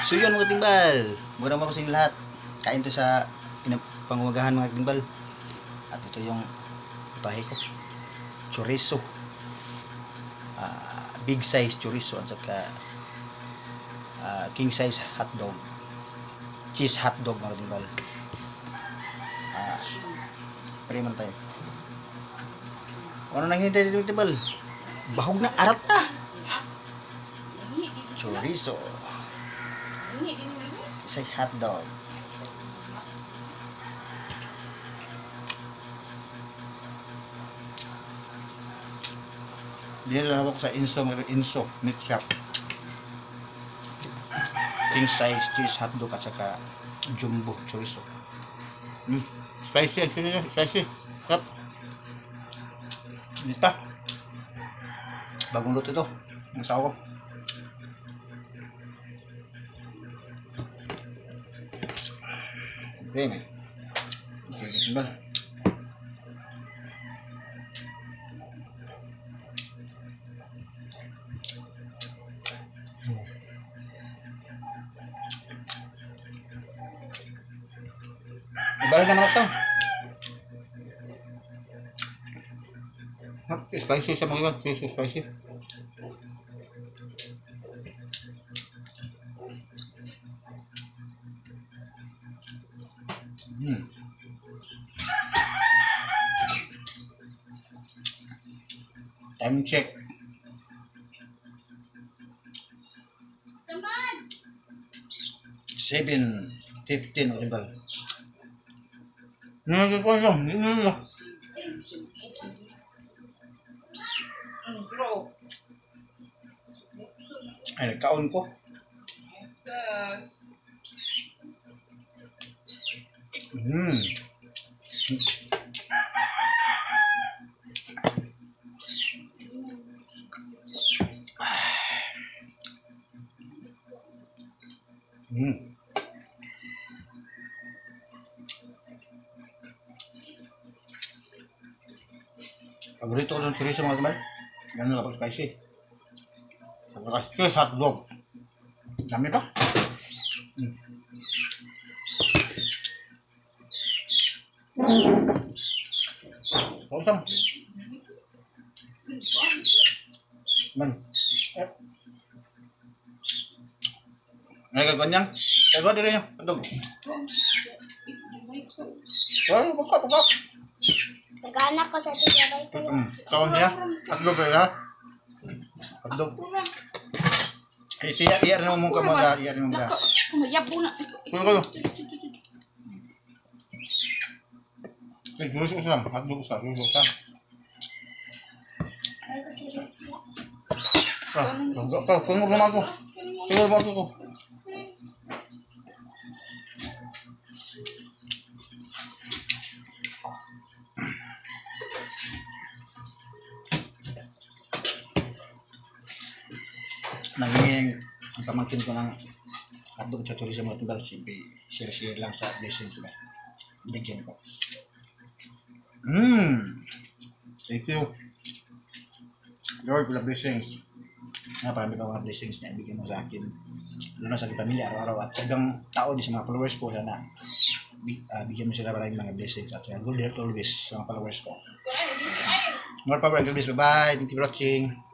So yun mga timbal, muna mo ko sa inyo lahat. Kain to sa pangumagahan mga timbal. At ito yung ipahe ko, chorizo, big size chorizo at saka king size hotdog, cheese hotdog mga timbal. Pwede man tayo. Ano nang hinintay dito mga timbal? Bahog na, arat na. Chorizo, size hotdog. Dinala ako sa Inso meat shop. King size cheese hotdog at saka jumbo chorizo. Spicy, spicy. Sarap. Dito. Bagong luto ito. Ang sawa ko. Okay. Okay, Ibalik naman ito. Spicy sa mga iba. Spicy. Time check. 7:15 o diba? Nagagawin ko lang. Ay, nagkaon ko. Paborito ko ng chorizo mga teman. Yan na kapag spicy. Kapag cheese hotdog. Dami pa. Kosong. Man. Nagagawin yan. Kagawa din rin yan. Hotdog. Well, baka. Nag-anak ko sa tigabay ko. Kaon siya? Hotdog ya? Hotdog. Iya rin mo ka mga. Iya rin mo ka. Kumayap po na. Kulo. Juice usang. Hotdog usang. Juice usang. Kung mo ako. Kung mo ako. Naging ang pamangkin ko ng hotdog sa chorizo mga timbal, share lang sa blessings ba. Bigyan ko. Thank you. Lord, for the blessings. Parami pa mga blessings na ibigay mo sa akin. Lalo na sa aking pamilya, araw-araw. At sa ibang tao, di sa mga followers ko, sana bigyan mo sila maraming mga blessings. At good health always sa mga followers ko. More power and God bless. Bye-bye. Thank you for watching.